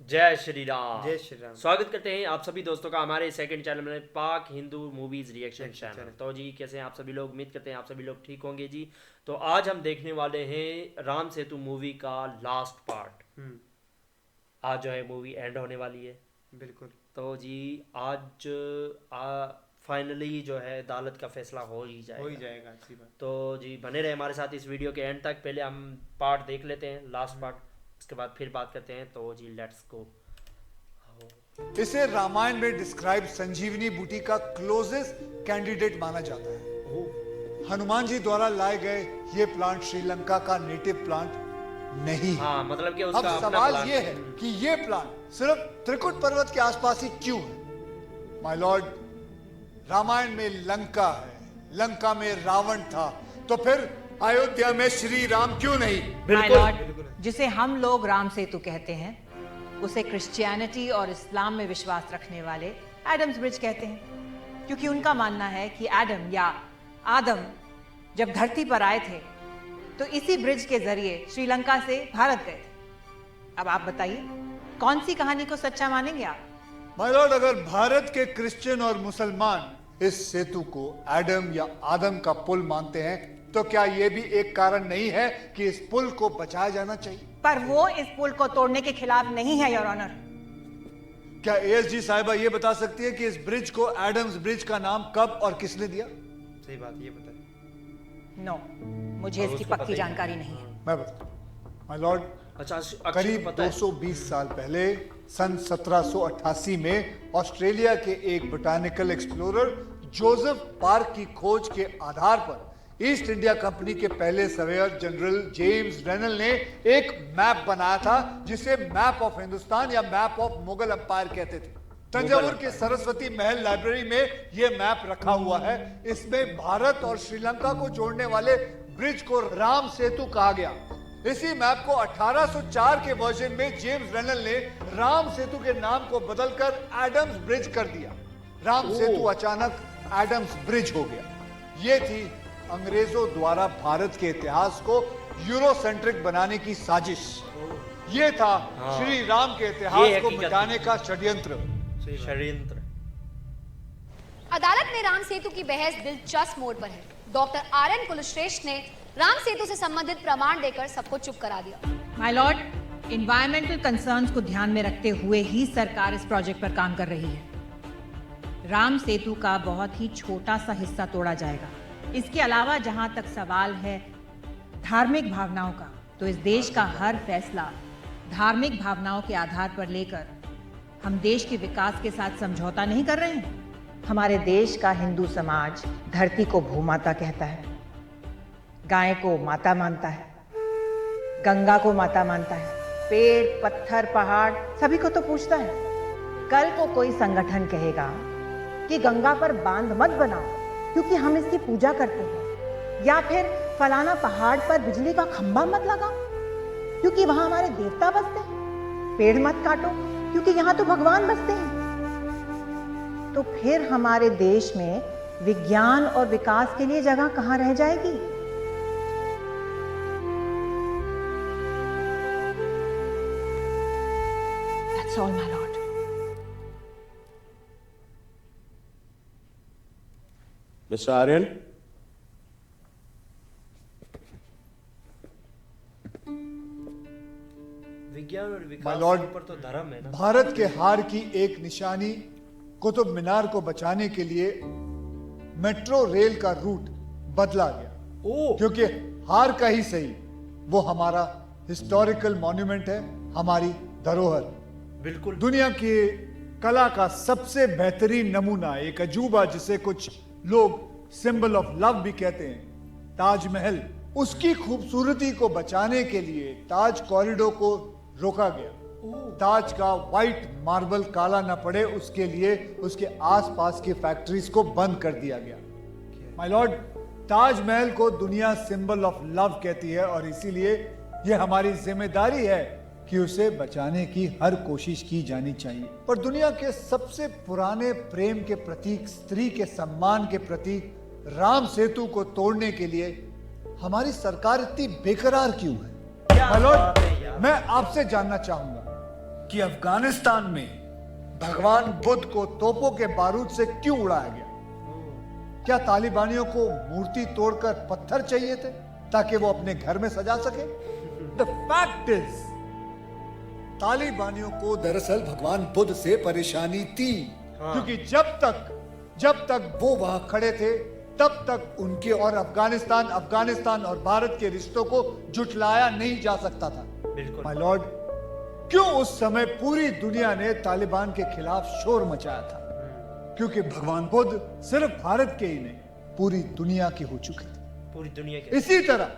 जय श्री राम। जय श्री राम। स्वागत करते हैं आप सभी दोस्तों का हमारे सेकंड चैनल में, पाक हिंदू मूवीज रिएक्शन चैनल। तो जी कैसे हैं आप सभी लोग? उम्मीद करते हैं आप सभी लोग ठीक होंगे जी। तो आज हम देखने वाले हैं राम सेतु मूवी का लास्ट पार्ट। आज जो है मूवी एंड होने वाली है। बिल्कुल। तो जी आज फाइनली जो है अदालत का फैसला हो ही जाएगा। अच्छी बात। तो जी बने रहे हमारे साथ इस वीडियो के एंड तक। पहले हम पार्ट देख लेते हैं, लास्ट पार्ट, उसके बाद फिर बात करते हैं। तो जी लेट्स गो। इसे रामायण में डिस्क्राइब संजीवनी बूटी का क्लोजेस्ट कैंडिडेट माना जाता है। हनुमान जी द्वारा लाए गए ये प्लांट श्रीलंका का नेटिव प्लांट नहीं है। हाँ, मतलब कि उसका अब अपना सवाल प्लांट ये है कि ये प्लांट सिर्फ त्रिकुट पर्वत के आसपास ही क्यों है? माय लॉर्ड, रामायण में लंका है, लंका में रावण था, तो फिर अयोध्या में श्री राम क्यों नहीं? माय लॉर्ड, जिसे हम लोग राम सेतु कहते हैं उसे क्रिश्चियनिटी और इस्लाम में विश्वास रखने वाले एडम्स ब्रिज कहते हैं, क्योंकि उनका मानना है कि एडम या आदम जब धरती पर आए थे तो इसी ब्रिज के जरिए श्रीलंका से भारत गए थे। अब आप बताइए कौन सी कहानी को सच्चा मानेंगे आप? माय लॉर्ड, अगर भारत के क्रिश्चियन और मुसलमान इस सेतु को एडम या आदम का पुल मानते हैं, तो क्या यह भी एक कारण नहीं है कि इस पुल को बचाया जाना चाहिए? पर वो इस पुल को तोड़ने के खिलाफ नहीं है, योर ऑनर। क्या एएसजी साहिबा ये बता सकती है कि इस ब्रिज को एडम्स ब्रिज का नाम कब और किसने दिया? सही बात, ये बताइए। नो, मुझे इसकी पक्की जानकारी नहीं है। मैं बताऊं माय लॉर्ड, अच्छा, करीब 220 साल पहले सन 1788 में ऑस्ट्रेलिया के एक बोटानिकल एक्सप्लोरर जोसेफ पार्क की खोज के आधार पर ईस्ट इंडिया कंपनी के पहले सर्वेयर जनरल जेम्स रेनल ने एक मैप बनाया था, जिसे मैप ऑफ हिंदुस्तान या मैप ऑफ मुगल एम्पायर कहते थे। तंजावुर के सरस्वती महल लाइब्रेरी में यह मैप रखा हुआ है। इसमें भारत और श्रीलंका को जोड़ने वाले ब्रिज को राम सेतु कहा गया। इसी मैप को 1804 के वर्जन में जेम्स रेनल ने राम सेतु के नाम को बदलकर एडम्स ब्रिज कर दिया। राम सेतु अचानक एडम्स ब्रिज हो गया। ये थी अंग्रेजों द्वारा भारत के इतिहास को यूरोसेंट्रिक बनाने की साजिश। ये था श्री राम के इतिहास को मिटाने का षड्यंत्र। अदालत में राम सेतु की बहस दिलचस्प मोड़ पर है। Doctor RN. कुलश्रेष्ठ ने राम सेतु से संबंधित प्रमाण देकर सबको चुप करा दिया। माय लॉर्ड, एनवायरमेंटल कंसर्न्स को ध्यान में रखते हुए ही सरकार इस प्रोजेक्ट पर काम कर रही है। राम सेतु का बहुत ही छोटा सा हिस्सा तोड़ा जाएगा। इसके अलावा जहां तक सवाल है धार्मिक भावनाओं का, तो इस देश का हर फैसला धार्मिक भावनाओं के आधार पर लेकर हम देश के विकास के साथ समझौता नहीं कर रहे हैं। हमारे देश का हिंदू समाज धरती को भूमाता कहता है, गाय को माता मानता है, गंगा को माता मानता है, पेड़ पत्थर पहाड़ सभी को तो पूछता है। कल को कोई संगठन कहेगा कि गंगा पर बांध मत बनाओ क्योंकि हम इसकी पूजा करते हैं, या फिर फलाना पहाड़ पर बिजली का खंभा मत लगाओ क्योंकि वहां हमारे देवता बसते हैं, पेड़ मत काटो क्योंकि यहां तो भगवान बसते हैं, तो फिर हमारे देश में विज्ञान और विकास के लिए जगह कहां रह जाएगी? That's all, my lord. Mr. Aryan? विज्ञान और My विकास lord, के ऊपर तो धर्म है ना। भारत के हार की एक निशानी कुतुब मीनार को बचाने के लिए मेट्रो रेल का रूट बदला गया। क्योंकि हार का ही सही, वो हमारा हिस्टोरिकल मॉन्यूमेंट है, हमारी धरोहर। बिल्कुल। दुनिया की कला का सबसे बेहतरीन नमूना, एक अजूबा जिसे कुछ लोग सिंबल ऑफ लव भी कहते हैं, ताजमहल, उसकी खूबसूरती को बचाने के लिए ताज कॉरिडोर को रोका गया। ताज का व्हाइट मार्बल काला न पड़े, उसके लिए उसके आसपास की फैक्ट्रीज को बंद कर दिया गया। माय लॉर्ड, ताजमहल को दुनिया सिंबल ऑफ लव कहती है और इसीलिए यह हमारी जिम्मेदारी है कि उसे बचाने की हर कोशिश की जानी चाहिए। पर दुनिया के सबसे पुराने प्रेम के प्रतीक, स्त्री के सम्मान के प्रतीक राम सेतु को तोड़ने के लिए हमारी सरकार इतनी बेकरार क्यों है? माय लॉर्ड, मैं आपसे जानना चाहूंगा कि अफगानिस्तान में भगवान बुद्ध को तोपों के बारूद से क्यों उड़ाया गया? क्या तालिबानियों को मूर्ति तोड़कर पत्थर चाहिए थे ताकि वो अपने घर में सजा सके? द फैक्ट इज तालिबानियों को दरअसल भगवान बुद्ध से परेशानी थी, क्योंकि जब तक वो वहां खड़े थे तब तक उनके और अफगानिस्तान और भारत के रिश्तों को जुटलाया नहीं जा सकता था। माय लॉर्ड, क्यों उस समय पूरी दुनिया ने तालिबान के खिलाफ शोर मचाया था? क्योंकि भगवान बुद्ध सिर्फ भारत के ही नहीं, पूरी दुनिया के हो चुके थे। पूरी दुनिया के। इसी तरह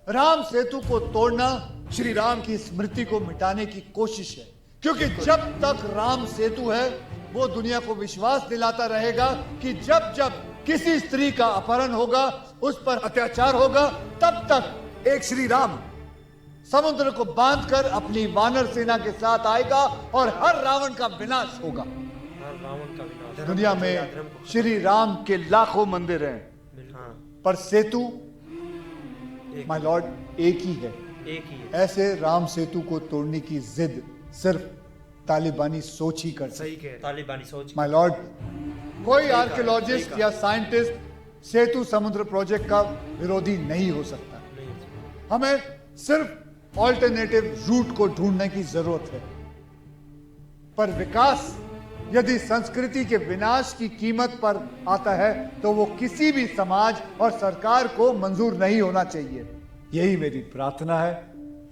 राम सेतु को तोड़ना श्री राम की स्मृति को मिटाने की कोशिश है, क्योंकि जब तक राम सेतु है वो दुनिया को विश्वास दिलाता रहेगा कि जब जब किसी स्त्री का अपहरण होगा, उस पर अत्याचार होगा, तब तक एक श्री राम समुद्र को बांधकर अपनी वानर सेना के साथ आएगा और हर रावण का विनाश होगा। रावण का विनाश। दुनिया में श्री राम के लाखों मंदिर हैं, पर सेतु माय लॉर्ड एक ही है। ऐसे राम सेतु को तोड़ने की जिद सिर्फ तालिबानी सोच ही कर सही कह तालिबानी सोच। माय लॉर्ड, कोई आर्कियोलॉजिस्ट या साइंटिस्ट सेतु समुद्र प्रोजेक्ट का विरोधी नहीं हो सकता। हमें सिर्फ ऑल्टरनेटिव रूट को ढूंढने की जरूरत है। पर विकास यदि संस्कृति के विनाश की कीमत पर आता है तो वो किसी भी समाज और सरकार को मंजूर नहीं होना चाहिए। यही मेरी प्रार्थना है,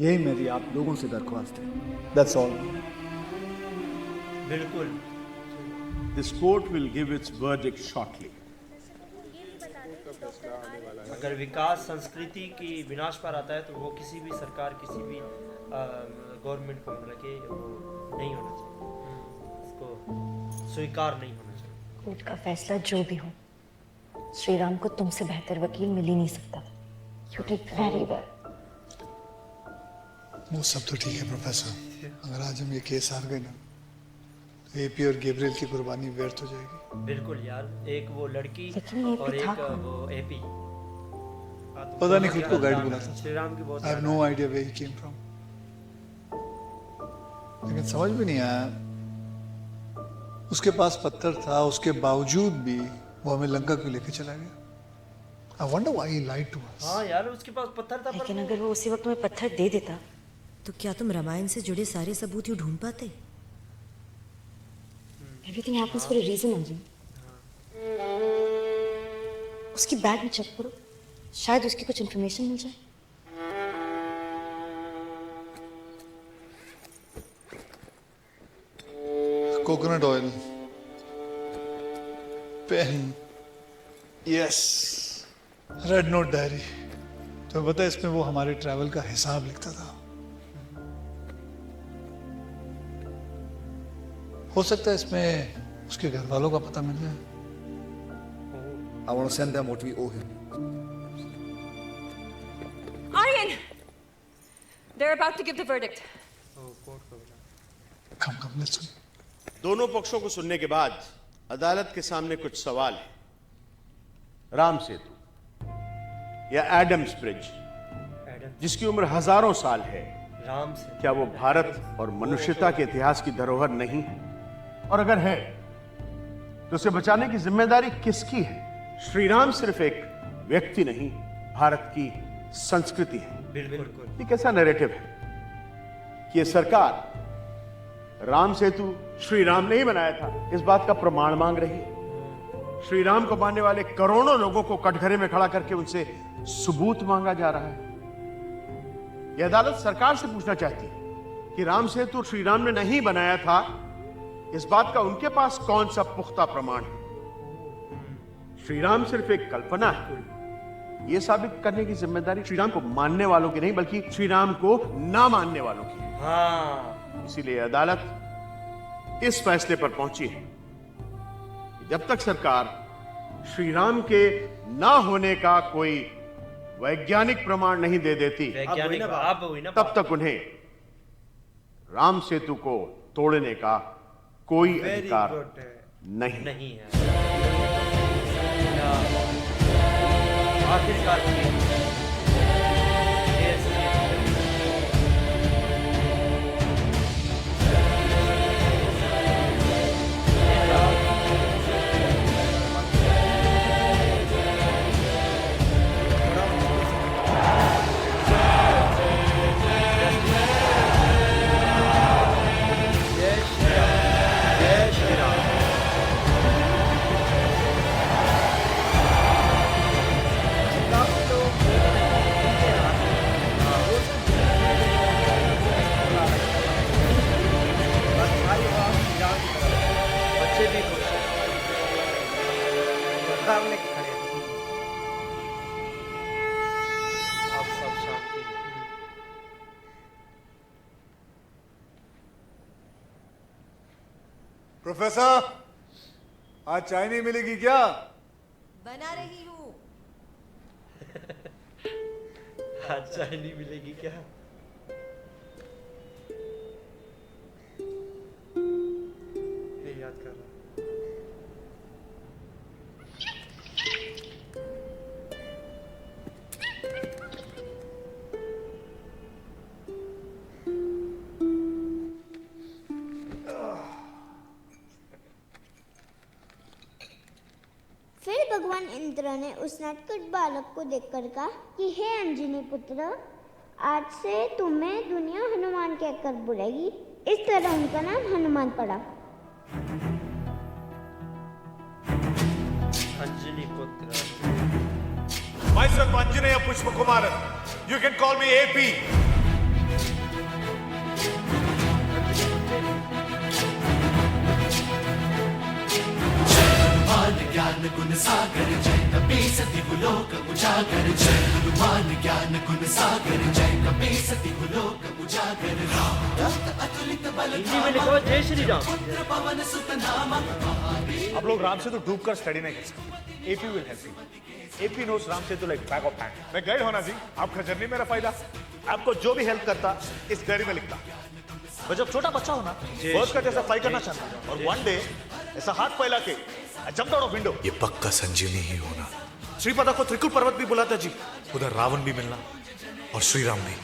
यही मेरी आप लोगों से दरख्वास्त है। That's all. बिल्कुल। This court will give its verdict shortly. अगर विकास संस्कृति की विनाश पर आता है तो वो किसी भी सरकार, किसी भी गवर्नमेंट को मतलब कि वो नहीं होना चाहिए, उसको स्वीकार नहीं होना चाहिए। कोर्ट का फैसला जो भी हो, श्री राम को तुमसे बेहतर वकील मिल ही नहीं सकता। You did very well. वो सब तो ठीक है प्रोफेसर, अगर आज हम ये केस हार गए ना तो एपी और गैब्रियल की कुर्बानी व्यर्थ हो जाएगी। बिल्कुल यार, एक वो लड़की लेकिन और AP एक था। वो एपी। पता नहीं खुद को गाइड बोला था। श्री राम की बहुत I have no idea where he came from. लेकिन समझ भी नहीं आया, उसके पास पत्थर था, उसके बावजूद भी वो हमें लंका क्यों लेके चला गया? I wonder why he lied to us. हाँ यार, उसके पास पत्थर था, लेकिन अगर वो उसी वक्त में पत्थर दे देता तो क्या तुम रामायण से जुड़े सारे सबूत यूं ढूंढ पाते? Everything happens for a reason, Anjali. उसकी बैग में चेक करो, शायद उसकी कुछ इंफॉर्मेशन मिल जाए। Coconut oil, pen, yes, red note diary. तो पता है इसमें वो हमारे ट्रैवल का हिसाब लिखता था। हो सकता है इसमें उसके घर वालों का पता मिल जाए। I want to send them what we owe him. Aryan! They're about to give the verdict. Come, listen. दोनों पक्षों को सुनने के बाद अदालत के सामने कुछ सवाल है। राम सेतु या एडम्स ब्रिज, जिसकी उम्र हजारों साल है, राम से क्या वो भारत और मनुष्यता के इतिहास की धरोहर नहीं है? और अगर है तो उसे बचाने की जिम्मेदारी किसकी है? श्री राम सिर्फ एक व्यक्ति नहीं, भारत की संस्कृति है। बिल्कुल। ये कैसा नैरेटिव है कि ये सरकार राम सेतु श्री राम ने ही बनाया था, इस बात का प्रमाण मांग रही है। श्री राम को मानने वाले करोड़ों लोगों को कटघरे में खड़ा करके उनसे सबूत मांगा जा रहा है। यह अदालत सरकार से पूछना चाहती है कि राम सेतु श्री राम ने नहीं बनाया था, इस बात का उनके पास कौन सा पुख्ता प्रमाण है? श्री राम सिर्फ एक कल्पना है, यह साबित करने की जिम्मेदारी श्री राम को मानने वालों की नहीं, बल्कि श्री राम को ना मानने वालों की है। हाँ, इसीलिए अदालत इस फैसले पर पहुंची है कि जब तक सरकार श्री राम के ना होने का कोई वैज्ञानिक प्रमाण नहीं दे देती, तब तक उन्हें राम सेतु को तोड़ने का कोई अधिकार नहीं है। आखिरकार प्रोफेसर, आज चाय नहीं मिलेगी क्या? बना रही हूँ। आज चाय नहीं मिलेगी क्या? ये याद कर रहा फिर भगवान इंद्र ने उस नटखट बालक को देखकर कहा कि हे अंजनी पुत्र, आज से तुम्हें दुनिया हनुमान कहकर बुलाएगी। इस तरह उनका नाम हनुमान पड़ा। अंजनी पुत्र। Myself Anjaneya Pushpakumaran. You can call me AP. ज्ञान गुण सागर जय कपीस दिवलोक उजागर जय हनुमान ज्ञान गुण सागर जय कपीस दिवलोक उजागर राम अतुलित बल हिंदी में लिखो जय श्री राम। पुत्र पवन सुत नामा आप लोग राम सेतु डूब कर स्टडी नहीं कर सकते। AP will help you. AP knows Ram Setu like back of hand. मैं गाइड होना जी, आपका जर्नी मेरा फायदा। आपको जो भी हेल्प करता इस डायरी में लिखता। मैं जब छोटा बच्चा होना बर्ड्स का जैसा फ्लाई करना चाहता और वन डे ऐसा हाथ फैला के जंप आउट ऑफ विंडो। ये पक्का संजीवनी ही होना। श्रीपदा को त्रिकुट पर्वत भी बुलाता जी। उधर रावण भी मिलना और श्री राम भी।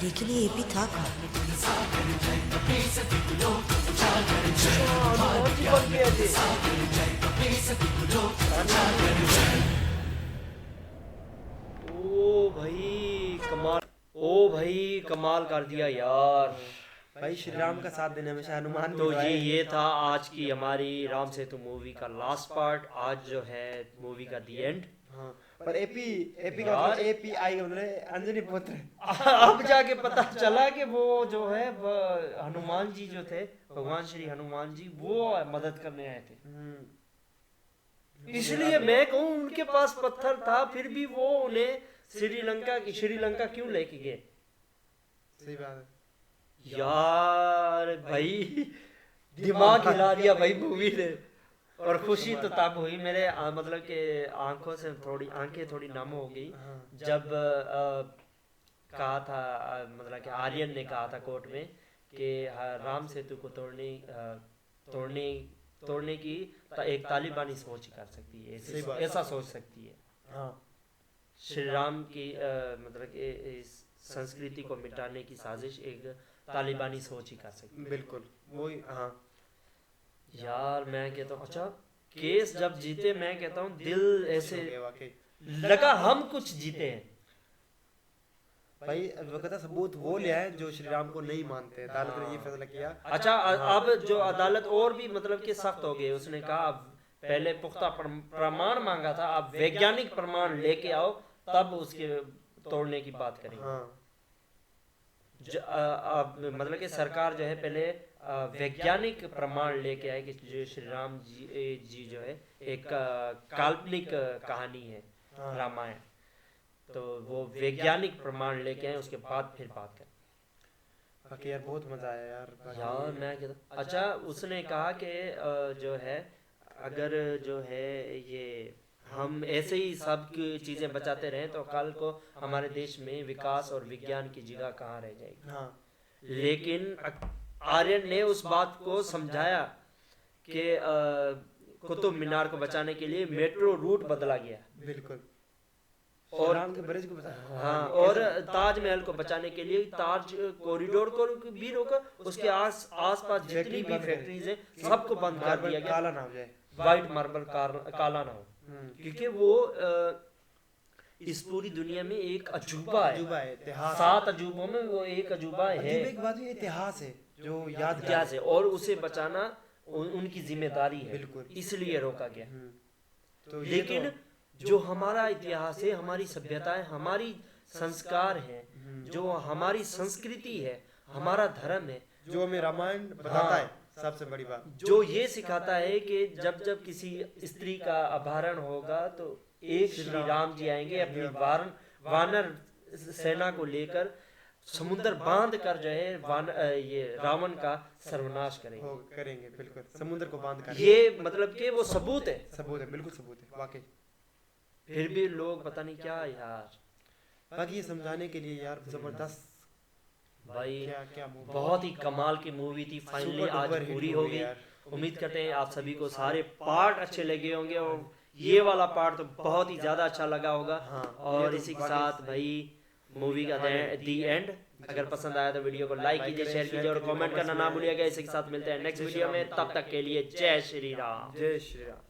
लेकिन ये एपी था कहाँ? ओ भाई कमाल, ओ भाई कमाल कर दिया यार। भाई श्री राम का साथ देने में से हनुमान तो भी जी आए। ये था आज की हमारी राम सेतु मूवी का लास्ट पार्ट। आज जो है मूवी का दी एंड। हाँ, पर एपी का यार। मतलब एपी आई मतलब अंजनी पुत्र। अब जाके पता चला कि वो जो है हनुमान जी जो थे, भगवान श्री हनुमान जी, वो मदद करने आए थे। इसलिए मैं कहूँ उनके पास पत्थर था, फिर भी वो उन्हें श्रीलंका क्यों लेके गए? सही बात है यार भाई दिमाग हिला दिया भाई मूवी ने। और खुशी तो तब हुई मेरे मतलब कि आंखें थोड़ी नम हो गई जब कहा था मतलब कि आर्यन ने कहा था कोर्ट में कि राम सेतु को तोड़ने की एक तालिबानी सोच कर सकती है, ऐसा सोच सकती है। हाँ, श्री राम की मतलब कि इस संस्कृति को मिटाने की साजिश एक तालिबानी सोच ही कर सकती है। बिल्कुल वही। हाँ यार मैं कहता हूँ, अच्छा केस जब जीते, मैं कहता हूँ दिल ऐसे वाकई लगा हम कुछ जीते हैं। भाई वक्त सबूत वो लिया है जो श्री राम को नहीं मानते। अदालत ने ये फैसला किया। अच्छा अब जो अदालत और भी मतलब कि सख्त हो गई। उसने कहा अब पहले पुख्ता प्रमाण मांगा था, अब वैज्ञानिक प्रमाण लेके आओ तब उसके तोड़ने की बात करेंगे। हाँ अब मतलब कि सरकार जो है पहले वैज्ञानिक प्रमाण लेके आए कि जो श्री राम जी जो है एक काल्पनिक कहानी है रामायण, तो वो वैज्ञानिक प्रमाण लेके आए, उसके बाद फिर बात करें। बाकी यार बहुत मजा आया यार मैं कहता, अच्छा उसने कहा कि जो है अगर जो है ये हम ऐसे ही सब चीजें बचाते रहें तो कल को हमारे देश में विकास और विज्ञान की जगह कहाँ रह जाएगी। हाँ। लेकिन आर्यन ने उस बात को समझाया कि कुतुब मीनार को बचाने के लिए मेट्रो रूट बदला गया। बिल्कुल। और राम के ब्रिज को बचा। हाँ, और ताजमहल को बचाने के लिए ताज कॉरिडोर को भी रोका, उसके आसपास जितनी भी फैक्ट्रीज है सबको बंद कर दिया गया। काला ना हो जाए, व्हाइट मार्बल काला ना हो, क्योंकि वो इस पूरी दुनिया में एक अजूबा है। इतिहास 7 अजूबों में वो एक अजूबा है। अजूबे की बात ये इतिहास है जो याद इतिहास है, और उसे बचाना उनकी जिम्मेदारी है। बिल्कुल। इसलिए रोका गया। तो लेकिन जो हमारा इतिहास है, हमारी सभ्यता है, हमारी संस्कार है, जो हमारी संस्कृति है, हमारा धर्म है, जो हमें रामायण बताता है, सबसे बड़ी बात जो ये सिखाता है कि जब जब किसी स्त्री का अपहरण होगा तो एक श्री राम जी आएंगे अपनी वानर सेना को लेकर समुद्र बांध कर जो है ये रावण का सर्वनाश करेंगे। करेंगे बिल्कुल, समुद्र को बांध कर। ये मतलब कि वो सबूत है, सबूत है, बिल्कुल सबूत है वाकई। फिर भी लोग पता नहीं क्या यार, बाकी ये समझाने के लिए यार जबरदस्त भाई क्या बहुत ही कमाल की मूवी थी। फाइनली आज पूरी हो गई। उम्मीद करते हैं आप सभी को सारे पार्ट अच्छे लगे होंगे और ये वाला पार्ट तो बहुत ही ज्यादा अच्छा लगा होगा। और इसी के साथ भाई मूवी का दी एंड। अगर पसंद आया तो वीडियो को लाइक कीजिए, शेयर कीजिए और कमेंट करना ना भूलिएगा। इसी के साथ मिलते हैं नेक्स्ट वीडियो में, तब तक के लिए जय श्री राम। जय श्री राम।